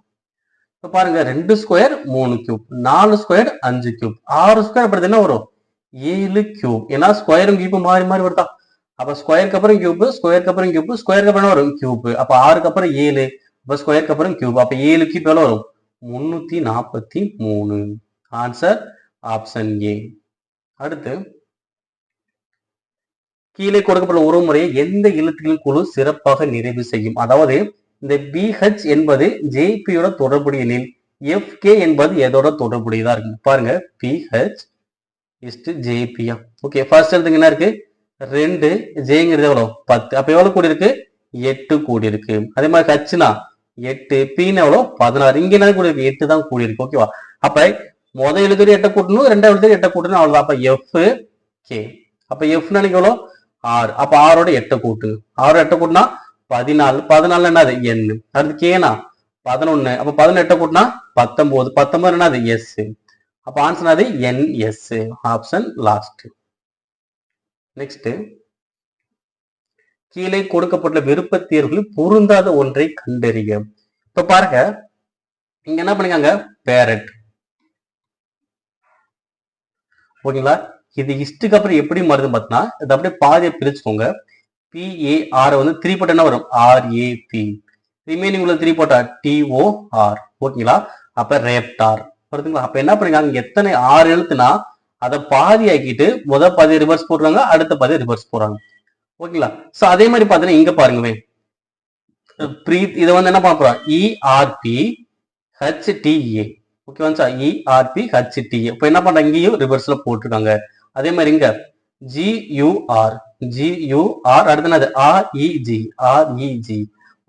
இப்ப பாருங்க 2 square 3 cube, 4 square 5 cube, 6 square அப்படி என்ன வரும் 7 கியூப். ஏன்னா ஸ்கொயரும் கியூப் மாறி மாறி வருதா. அப்ப ஸ்கொயருக்கு அப்புறம் கியூப், ஸ்கொயருக்கு அப்புறம் கியூப், ஸ்கொயருக்கு அப்புறம் வரும் கியூப். அப்ப 6க்கு அப்புறம் 7, அப்ப ஸ்கொயருக்கு அப்புறம் கியூப். அப்ப 7 கியூப் எவ்வளவு வரும் 343. Answer option A. அடுத்து கீழே கொடுக்கப்பட்ட உறவுமுறையை எந்த எழுத்துக்களின் குழு சிறப்பாக நிறைவு செய்யும்? அதாவது இந்த BH என்பது JP-யோட தொடர்புடைய எண்ணில் FK என்பது எதோட தொடர்புடையதா இருக்கு? பாருங்க PH JP. ஓகே, ஃபர்ஸ்ட் எழுத்துக்கு என்ன இருக்கு 2, ஜேங்கிறது எவ்வளவு 10. அப்ப எவ்வளவு கூடி இருக்கு 8 கூடி இருக்கு. அதே மாதிரி ஹச்னா 8, பீன்னு எவ்வளவு 16. இங்க என்ன கூடி இருக்கு 8 தான் கூடி இருக்கு. ஓகேவா, அப்ப முதல் எழுத்துக்கு 8 கூட்டணும், ரெண்டாவது எழுத்துக்கு 8 கூட்டணும், அவ்வளவுதான். அப்ப FK. அப்ப F நினைக்க எவ்வளவு 6. அப்ப 6ஓட 8 கூட்டு. 6 8 கூட்டினா 14. 14 என்னது N. அடுத்து கேனா 11. அப்ப 18 கூட்டினா 19. 19 என்னது S. அப்ப ஆன்சர் அது NS. Option last. நெக்ஸ்ட் கீழே கொடுக்கப்பட்ட விருப்ப தேர்வுகளில் பொருந்தாத ஒன்றை கண்டறிய. இப்ப பாருங்க இங்க என்ன பண்ணிக்காங்க பேரட். ஓகேங்களா, இது இஸ்டுக்கு அப்புறம் எப்படி மாறுதுன்னு பார்த்தீங்கன்னா இது அப்படியே பாதியை பிரிச்சுக்கோங்க. PAR வந்து 3 போட்டா என்ன வரும் RAP. ரிமைனிங் உள்ள 3 போட்டா TOR. ஓகேங்களா, அப்ப ரேப்டார் வருதுங்களா. அப்ப என்ன பண்ணிருக்காங்க எத்தனை 6 எழுத்துனா அதை பாதி ஆக்கிட்டு முதல் பாதி ரிவர்ஸ் போடுறாங்க, அடுத்த பாதி ரிவர்ஸ் போடுறாங்க. ஓகேங்களா, சோ அதே மாதிரி பாத்தீங்கன்னா இங்க பாருங்க பிரீத் இதை வந்து என்ன பண்ண போறோம் ERPHTA. ஓகே வந்துச்சா ERPHTA. இப்போ என்ன பண்றாங்க இங்கேயும் ரிவர்ஸ்ல போட்டிருக்காங்க. அதே மாதிரி இங்க GUR அடுத்து என்னது REG.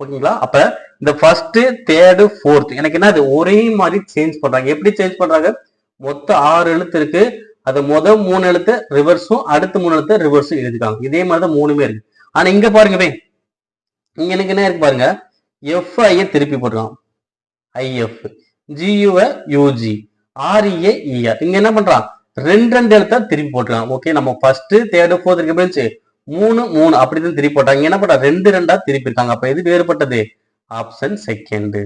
ஓகேங்களா, அப்ப இந்த ஃபர்ஸ்ட் தேர்டு ஃபோர்த் எனக்கு என்னது ஒரே மாதிரி சேஞ்ச் பண்றாங்க. எப்படி சேஞ்ச் பண்றாங்க மொத்தம் 6 எழுத்து இருக்கு, அது முதல் 3 எழுத்து ரிவர்ஸும் அடுத்த 3 எழுத்து ரிவர்ஸும் எழுதிருக்காங்க. இதே மாதிரிதான் 3மே இருக்கு. ஆனா இங்க பாருங்க இங்க எனக்கு என்ன இருக்கு பாருங்க FI திருப்பி போட்டுருக்கான் IF, GU UG, REA ER. இங்க என்ன பண்றான் 2 எழுத்தா திருப்பி போட்டுருக்கான். ஓகே, நம்ம ஃபர்ஸ்ட் தேர்டு ஃபோர்த் இருக்கு இருந்துச்சு 3 3 அப்படிதான் திருப்பி போட்டாங்க. என்ன பண்றா 2 2 திருப்பி இருக்காங்க. அப்ப எது வேறுபட்டது ஆப்ஷன் செகண்ட்.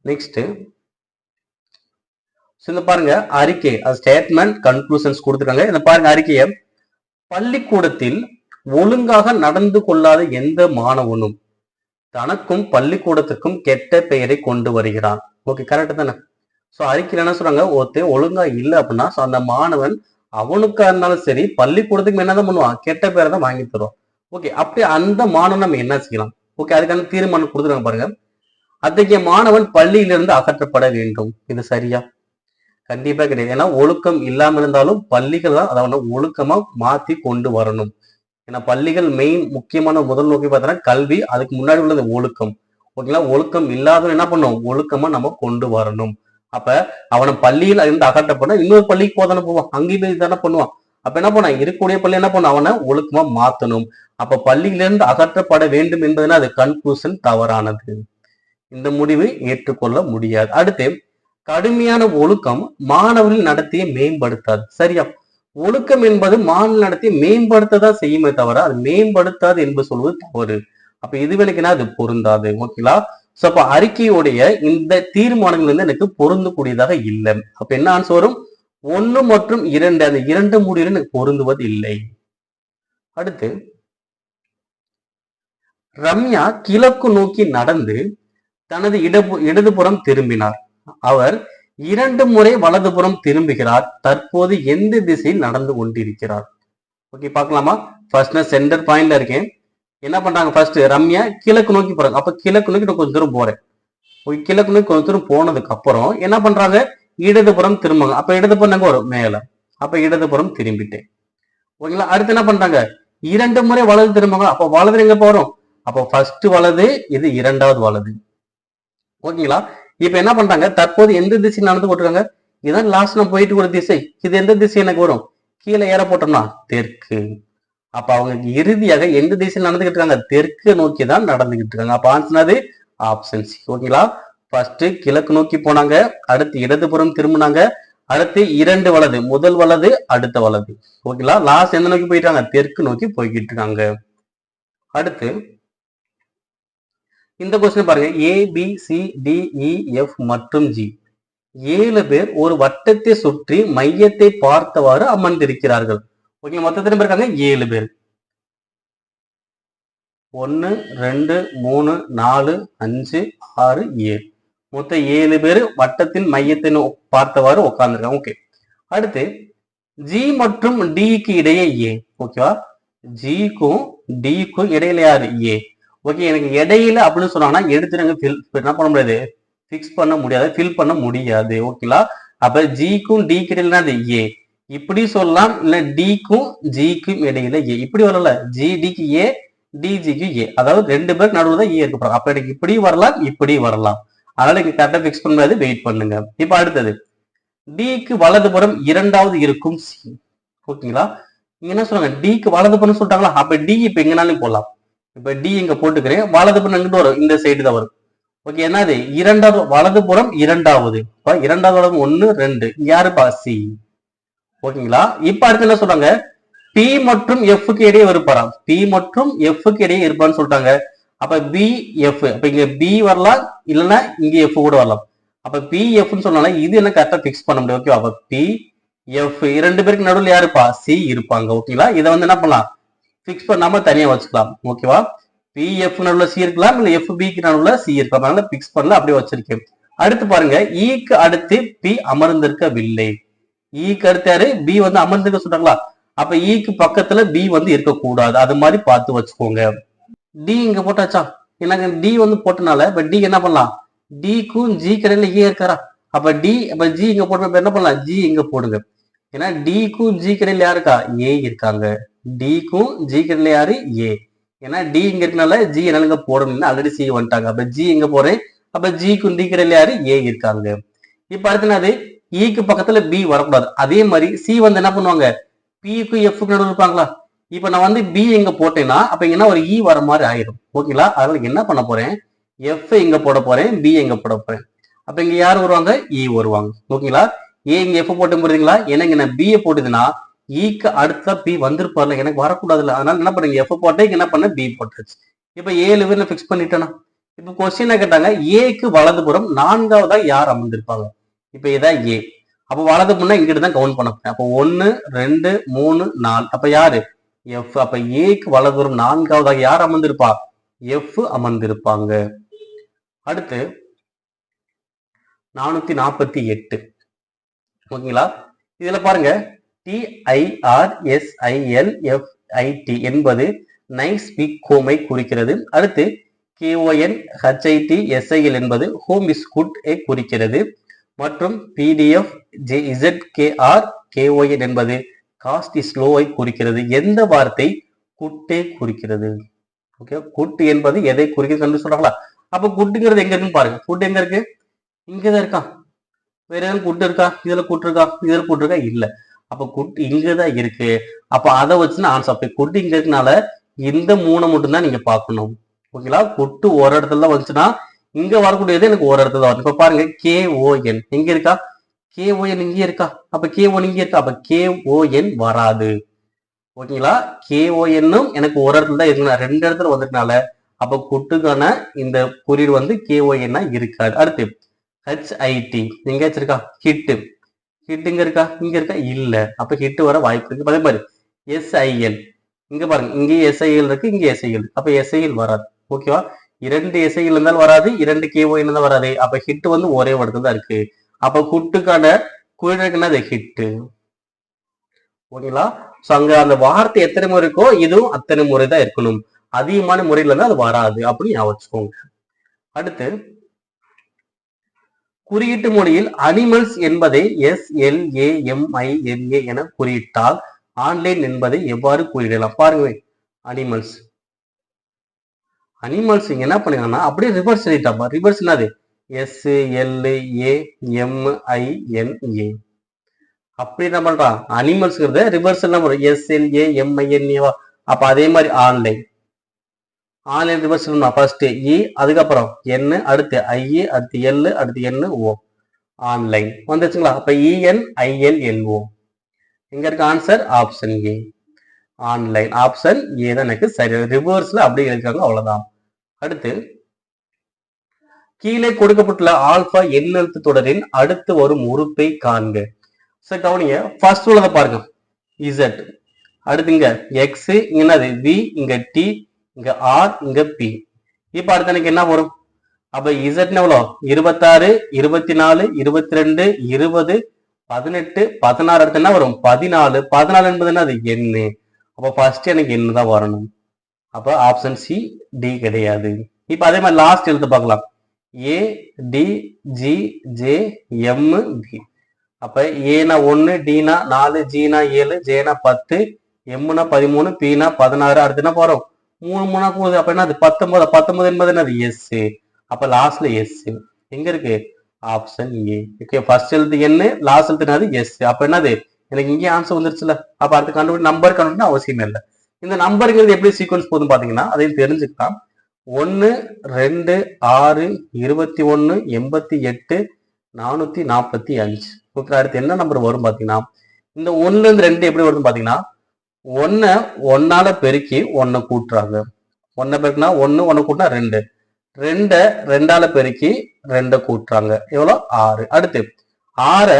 நெக்ஸ்ட் இந்த பாருங்க அறிக்கை ஸ்டேட்மெண்ட் கன்க்ளூஷன்ஸ் கொடுத்துருக்காங்க. இந்த பாருங்க அறிக்கையை பள்ளிக்கூடத்தில் ஒழுங்காக நடந்து கொள்ளாத எந்த மாணவனும் தனக்கும் பள்ளிக்கூடத்துக்கும் கெட்ட பெயரை கொண்டு வருகிறான். ஓகே, கரெக்ட் தானே. சோ அறிக்கையில் என்ன சொல்றாங்க ஒருத்தர் ஒழுங்கா இல்லை அப்படின்னா அந்த மாணவன் அவனுக்கா இருந்தாலும் சரி பள்ளிக்கூடத்துக்கு என்னதான் பண்ணுவான் கெட்ட பேரை தான் வாங்கி தரும். ஓகே, அப்படி அந்த மாணவன் நம்ம என்ன செய்யலாம்? ஓகே, அதுக்கான தீர்மானம் கொடுத்துருக்காங்க பாருங்க. அத்தகைய மாணவன் பள்ளியிலிருந்து அகற்றப்பட வேண்டும். இது சரியா? கண்டிப்பா கிடையாது. ஏன்னா ஒழுக்கம் இல்லாம இருந்தாலும் பள்ளிகள் தான் அதை ஒழுக்கமா மாத்தி கொண்டு வரணும். ஏன்னா பள்ளிகள் மெயின் முக்கியமான முதல் நோக்கி பார்த்தோன்னா கல்வி, அதுக்கு முன்னாடி உள்ளது ஒழுக்கம். ஓகேங்களா. ஒழுக்கம் இல்லாதவன் என்ன பண்ணும், ஒழுக்கமா நம்ம கொண்டு வரணும். அப்ப அவனை பள்ளியில் இருந்து அகற்றப்பட இன்னொரு பள்ளிக்கு போதானே போவான், அங்கேயும் தானே பண்ணுவான். அப்ப என்ன பண்ண, இருக்கக்கூடிய பள்ளி என்ன பண்ணும், அவனை ஒழுக்கமா மாத்தணும். அப்ப பள்ளியிலிருந்து அகற்றப்பட வேண்டும் என்பதுனா அது கன்க்ளூஷன் தவறானது. இந்த முடிவு ஏற்றுக்கொள்ள முடியாது. அடுத்து, கடுமையான ஒழுக்கம் மாணவர்கள் நடத்தையை மேம்படுத்தாது. சரியா? ஒழுக்கம் என்பது மாணவர்கள் நடத்தையை மேம்படுத்ததான் செய்யுமே தவிர அது மேம்படுத்தாது என்பது சொல்வது தவறு. அப்ப இது எனக்கு அது பொருந்தாது. ஓகேங்களா. சோ அப்ப அறிக்கையுடைய இந்த தீர்மானங்கள் வந்து எனக்கு பொருந்தக்கூடியதாக இல்லை. அப்ப என்ன ஆன்சர் வரும், 1 மற்றும் 2, அந்த 2 முடிவுல எனக்கு பொருந்துவது இல்லை. அடுத்து, ரம்யா கிழக்கு நோக்கி நடந்து தனது இடதுபுறம் திரும்பினார். அவர் 2 முறை வலதுபுறம் திரும்புகிறார். தற்போது எந்த திசையில் நடந்து கொண்டிருக்கிறார்? ஓகே, பார்க்கலாமா? ஃபர்ஸ்ட் நான் சென்டர் பாயிண்ட்ல இருக்கேன். என்ன பண்றாங்க, ஃபர்ஸ்ட் ரம்யா கிழக்கு நோக்கி போறாங்க. அப்ப கிழக்கு நோக்கி நான் கொஞ்சம் தூரம் போறேன். கிழக்கு நோக்கி கொஞ்சம் தூரம் போனதுக்கு அப்புறம் என்ன பண்றாங்க, இடதுபுறம் திரும்புங்க. அப்ப இடதுபுறம் எங்க வரும், மேல. அப்ப இடதுபுறம் திரும்பிட்டேன். ஓகேங்களா. அடுத்து என்ன பண்றாங்க, 2 முறை வலது திரும்புங்க. அப்ப வலது எங்க போறோம், அப்ப ஃபர்ஸ்ட் வலது, இது இரண்டாவது வலது. ஓகேங்களா. இப்ப என்ன பண்றாங்க, தற்போது எந்த திசையில் நடந்து போட்டுருக்காங்க, இதான் லாஸ்ட் நான் போயிட்டு ஒரு திசை. இது எந்த திசை எனக்கு வரும், கீழே ஏற போட்டோம்னா தெற்கு. அப்ப அவங்க இறுதியாக எந்த திசையில் நடந்துகிட்டு இருக்காங்க, தெற்கு நோக்கி தான் நடந்துகிட்டு இருக்காங்க. அப்ப ஆன்சர் ஆப்ஷன் சி. ஓகேங்களா. ஃபர்ஸ்ட் கிழக்கு நோக்கி போனாங்க, அடுத்து இடதுபுறம் திரும்பினாங்க, அடுத்து 2 வலது, முதல் வலது அடுத்த வலது. ஓகேங்களா. லாஸ்ட் எந்த நோக்கி போயிட்டாங்க, தெற்கு நோக்கி போய்கிட்டு இருக்காங்க. அடுத்து இந்த கொஸ்டின் பாருங்க, ABCDEF மற்றும் G 7 பேர் ஒரு வட்டத்தை சுற்றி மையத்தை பார்த்தவாறு அமர்ந்திருக்கிறார்கள். ஓகே, மொத்தத்தில் இருக்காங்க 7 பேர். 1 2 3 4 5 6 7, மொத்தம் 7 பேர் வட்டத்தின் மையத்தை பார்த்தவாறு உட்கார்ந்துருக்காங்க. ஓகே. அடுத்து G மற்றும் Dக்கு இடையே A. ஓகேவா, Gக்கும் Dக்கும் இடையில யாரு, A. ஓகே, எனக்கு இடையில அப்படின்னு சொன்னாங்கன்னா எடுத்து என்ன பண்ண முடியாது, பிக்ஸ் பண்ண முடியாது, ஃபில் பண்ண முடியாது. ஓகேங்களா. அப்ப ஜிக்கும் டி இடையில அது ஏ இப்படி சொல்லலாம், இல்ல டிக்கும் ஜிக்கும் இடையில ஏ இப்படி வரல, ஜி டிக்கு ஏ டிஜிக்கு ஏ, அதாவது 2 பேருக்கு நடுவில் தான் ஏ இருக்க. அப்ப எனக்கு இப்படி வரலாம், இப்படி வரலாம். அதனால இங்க கரெக்டா பிக்ஸ் பண்ண முடியாது, வெயிட் பண்ணுங்க. இப்ப அடுத்தது, டிக்கு வலதுபுறம் இரண்டாவது இருக்கும் சி. ஓகேங்களா. இங்க என்ன சொல்றாங்க, டிக்கு வலதுபுறம் சொல்லிட்டாங்களா, அப்ப டி இப்ப எங்கனாலும் போடலாம். இப்ப டி இங்க போட்டுக்கிறேன், வலதுபுறம் எங்கிட்டு வரும், இந்த சைடு தான் வரும். ஓகே, என்னது இரண்டாவது வலதுபுறம் இரண்டாவது, இரண்டாவது வலது 1 2, யாருப்பா, சி. ஓகேங்களா. இப்ப அடுத்து என்ன சொல்றாங்க, பி மற்றும் எஃப்க்கு இடையே இருப்பாராம், பி மற்றும் எஃப்க்கு இடையே இருப்பான்னு சொல்லிட்டாங்க. அப்ப பி எஃப், அப்ப இங்க பி வரலாம், இல்லைன்னா இங்க எஃப் கூட வரலாம். அப்ப பி எஃப்னு சொன்னால இது என்ன கரெக்டா பிக்ஸ் பண்ண முடியும். ஓகே, அப்ப பி எஃப் 2 பேருக்கு நடுவில் யாருப்பா, சி இருப்பாங்க. ஓகேங்களா. இதை வந்து என்ன பண்ணலாம், பிக்ஸ் பண்ணாம தனியா வச்சுக்கலாம். ஓகேவா. பி எஃப் நடுவில் சி இருக்கலாம், இல்ல எஃப் பிக்கு நடுவில் சி இருக்கலாம். அதனால பிக்ஸ் பண்ணல, அப்படியே வச்சிருக்கேன். அடுத்து பாருங்க, ஈக்கு அடுத்து பி அமர்ந்திருக்கவில்லை. ஈக்கு அடுத்து யாரு, பி வந்து அமர்ந்திருக்க சொல்றாங்களா, அப்ப ஈக்கு பக்கத்துல பி வந்து இருக்கக்கூடாது, அது மாதிரி பார்த்து வச்சுக்கோங்க. டி இங்க போட்டாச்சா, எனக்கு டி வந்து போட்டனால இப்ப டி என்ன பண்ணலாம், டிக்கும் ஜி கடையில ஏ இருக்காரா, அப்ப டி அப்ப ஜி இங்க போட்டு என்ன பண்ணலாம், ஜி இங்க போடுங்க. ஏன்னா டிக்கும் ஜி கடையில யாருக்கா, ஏ இருக்காங்க. டிக்கும் ஜி கடையில யாரு, ஏ. ஏன்னா டி இங்க இருக்கனால ஜி என்னால போடணும், ஆல்ரெடி சி வந்துட்டாங்க. அப்ப ஜி இங்க போறேன், அப்ப ஜிக்கும் டி கடையில யாரு, ஏ இருக்காங்க. இப்ப அடுத்தது, ஈக்கு பக்கத்துல பி வரக்கூடாது. அதே மாதிரி சி வந்து என்ன பண்ணுவாங்க, பிக்கு எஃப்க்கு நடுவில் இருப்பாங்களா. இப்ப நான் வந்து பி எங்க போட்டேன்னா அப்ப இங்கன்னா ஒரு இ வர மாதிரி ஆயிடும். ஓகேங்களா. அதனால என்ன பண்ண போறேன், எஃப் எங்க போட போறேன், பி எங்க போட போறேன். அப்ப இங்க யாரு வருவாங்க, இ வருவாங்க. ஓகேங்களா. ஏ இங்க எஃப் போட்டு போறீங்களா, ஏன்னா இங்க நான் பிஏ போட்டுதுன்னா ஈக்கு அடுத்த பி வந்திருப்பார்ல, எனக்கு வரக்கூடாதுல்ல. அதனால என்ன பண்ணுங்க, எஃப் போட்டேன், என்ன பண்ண பி போட்டுருச்சு. இப்ப 7 பேர் பிக்ஸ் பண்ணிட்டேன்னா, இப்ப கொஸ்டின் கேட்டாங்க, ஏக்கு வலதுபுறம் 4வதா யார் அமர்ந்திருப்பாங்க. இப்ப இதான் ஏ, அப்ப வலது புண்ணா இங்கிட்டு தான் கவுண்ட் பண்ண போறேன். அப்ப 1 2 3 4, அப்ப யாரு, எஃப். அப்ப ஏக்கு வலதுபுறம் 4வதாக யார் அமர்ந்திருப்பா, எஃப் அமர்ந்திருப்பாங்க. அடுத்து 448. ஓகேங்களா. இதுல பாருங்க, TIRSILFIT என்பது நைஸ் பிக் ஹோமை குறிக்கிறது. அடுத்து KONHITSIL என்பது ஹோம் இஸ் குட் குறிக்கிறது. மற்றும் PDF ZKR KON என்பது காஸ்ட் இஸ் லோவை குறிக்கிறது. எந்த வார்த்தை குட்டே குறிக்கிறது. ஓகே, குட் என்பது எதை குறிக்கிறது சொல்றாங்களா, அப்ப குட்டுங்கிறது எங்க இருக்குன்னு பாருங்க. குட் எங்க இருக்கு? இங்கதான் இருக்கா. வேற எதுவும் குட்டு இருக்கா? இதுல குட்டு இருக்கா? இதுல குட்டு இருக்கா? இல்ல. அப்ப குட்டு இங்கதான் இருக்கு. அப்ப அதை வச்சுன்னா ஆன்சர். அப்ப குட்டு இங்க இருக்கனால இந்த 3 மட்டும் தான் நீங்க பார்க்கணும். ஓகேங்களா? குட்டு ஒரு இடத்துல தான் வந்துச்சுன்னா இங்க வரக்கூடியது எனக்கு ஒரு இடத்துல வரும். இப்ப பாருங்க KON எங்க இருக்கா? KON இங்க இருக்கா? அப்ப KON இங்க இருக்கா? அப்ப KON வராது. ஓகேங்களா? KON எனக்கு ஒரு இடத்துல தான் இருக்கு, 2 இடத்துல வந்ததுனால அப்ப குட்டுக்கான இந்த குறியீடு வந்து KON இருக்காது. அடுத்து HIT எங்கேயாச்சும் இருக்கா? ஹிட் இங்க இருக்கா? இங்க இருக்கா? இல்ல. அப்ப ஹிட் வர வாய்ப்பு இருக்கு. அதே மாதிரி SIL இங்க பாருங்க, இங்கேயும் SIL இருக்கு, இங்க SIL அப்ப SIL வராது. ஓகேவா? 2 SIL இருந்தாலும் வராது, 2 KON இருந்தாலும் வராது. அப்ப ஹிட் வந்து ஒரே இடத்துல தான் இருக்கு. அப்ப குட்டுக்கான குறியீடு என்னது? ஹிட். ஓகேங்களா? சோ அங்க அந்த வார்த்தை எத்தனை முறை இருக்கோ இதுவும் அத்தனை முறை தான் இருக்கணும். அதிகமான முறையில இருந்தா அது வராது அப்படின்னு ஞாபகம் வச்சுக்கோங்க. அடுத்து குறியீட்டு மொழியில் அனிமல்ஸ் என்பதை SLAMINA என குறியிட்டால் ஆன்லைன் என்பதை எவ்வாறு குறியிடலாம்? பாருங்க, அனிமல்ஸ் என்ன பண்ணிங்கன்னா அப்படியே ரிவர்ஸ் எழுதிட்டாப்பா. ரிவர்ஸ் என்னது? SLAMINA அப்படி என்ன பண்றான்? அனிமல்ஸ்ங்கிறத ரிவர்ஸ் என்ன வரும்? SLAMINA. அப்ப அதே மாதிரி ஆன்லைன் ரிவர்ஸ் ஃபர்ஸ்ட் இ, அதுக்கப்புறம் N, அடுத்து I, அடுத்து L, அடுத்து NO. ஆன்லைன் வந்துச்சுங்களா? அப்ப ENILLO எங்க இருக்கு answer? Option A. Online option A தான் எனக்கு சரி. ரிவர்ஸ்ல அப்படி எழுதிருக்காங்க, அவ்வளவுதான். அடுத்து கீழே கொடுக்கப்பட்டுள்ள ஆல்பா எண்ணெழுத்து தொடரின் அடுத்து வரும் உறுப்பை காண்க. சரி கவனிங்க, ஃபர்ஸ்ட் உள்ளதை பாருங்க. Z, அடுத்து இங்க X, இங்க என்னது? V, இங்க T, இங்க R, இங்க P. இப்ப அடுத்து எனக்கு என்ன வரும்? அப்ப Z எவ்வளோ? 26, 24, 22, 20, 18, 16. அடுத்து என்ன வரும்? 14. 14 என்பது என்னது? N. அப்ப ஃபர்ஸ்ட் எனக்கு N தான் வரணும். அப்ப ஆப்ஷன் சி, டி கிடையாது. இப்ப அதே மாதிரி லாஸ்ட் எழுத்து பார்க்கலாம். A, D, G, J, M, B. அப்ப ஏனா 1, டினா 4, ஜினா 7, ஜேனா 10, எம்னா 13, பீனா 16. அடுத்து என்ன வரும்? 3 3 போகுது. அப்ப என்னது? 19. 19 என்பது என்னது? எஸ். அப்ப லாஸ்ட்ல எஸ் எங்க இருக்கு? Option A. ஓகே, ஃபர்ஸ்ட் எழுத்து என்ன, லாஸ்ட் எழுத்து என்னது? எஸ். அப்ப என்னது? எனக்கு இங்கே ஆன்சர் வந்துருச்சுல. அப்ப அடுத்து கண்டுபிடி நம்பர் கண்டுபிடினா அவசியமே இல்லை. இந்த நம்பருங்கிறது எப்படி சீக்வன்ஸ் போகுதுன்னு பாத்தீங்கன்னா அதையும் தெரிஞ்சுக்கலாம். 1, 2, 6, 21, 88, 445. ஓகே, அடுத்து என்ன நம்பர் வரும் பாத்தீங்கன்னா இந்த 1ல இருந்து 2 எப்படி வருதுன்னு பாத்தீங்கன்னா 1 1ஆல பெருக்கி 1 கூட்டுறாங்க. 1 பெருக்குனா 1, 1 கூட்டினா 2, 2 2ஆல பெருக்கி 2 கூட்டுறாங்க. எவ்வளவு? 6. அடுத்து 6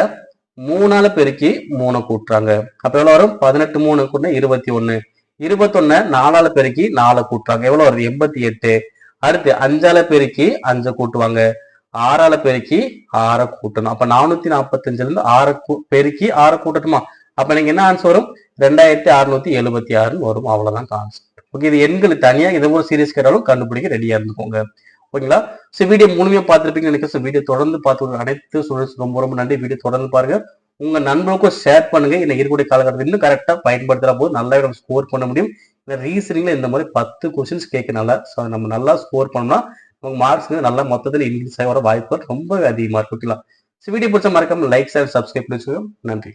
3ஆல பெருக்கி 3 கூட்டுறாங்க. அப்ப எவ்வளவு வரும்? 18 3 கூட்டினா 21. 21 4ஆல பெருக்கி 4 கூட்டுறாங்க. எவ்வளவு வருது? 88. அடுத்து 5ஆல பெருக்கி 5 கூட்டுவாங்க. 6ஆல பெருக்கி 6 கூட்டணும். அப்ப 445ல இருந்து 6 பெருக்கி 6 கூட்டணுமா? அப்ப எனக்கு என்ன ஆன்சர் வரும்? 2676 வரும். அவ்வளவுதான் கான்செப்ட். ஓகே, இது எண்கள் தனியா இது போல சீரியஸ் கேட்டாலும் கண்டுபிடிக்க ரெடியா இருந்துக்கோங்க. ஓகேங்களா? ஸோ வீடியோ முழுமையா பார்த்துருப்பீங்கன்னு நினைக்கிறேன். வீடியோ தொடர்ந்து பார்த்து அனைத்து ஸ்டூடெண்ட்ஸ் ரொம்ப ரொம்ப நன்றி. வீடியோ தொடர்ந்து பாருங்க, உங்க நண்பர்களுக்கும் ஷேர் பண்ணுங்க. இன்னைக்கு இருக்கக்கூடிய காலகட்டத்தில் இன்னும் கரெக்டா பயன்படுத்துற போது நல்லா நம்ம ஸ்கோர் பண்ண முடியும். இந்த ரீசனிங்ல இந்த மாதிரி 10 கொஸ்டின்ஸ் கேட்கனால நம்ம நல்லா ஸ்கோர் பண்ணோம்னா உங்க மார்க்ஸ் நல்லா மொத்தத்தில் இன்க்ரீஸ் ஆக வர வாய்ப்பு ரொம்ப அதிகமா இருக்கு. ஓகேங்களா? ஸோ வீடியோ பிடிச்ச மறக்காம லைக், ஷேர், சப்ஸ்கிரைப் பண்ணி வச்சுக்கோங்க. நன்றி.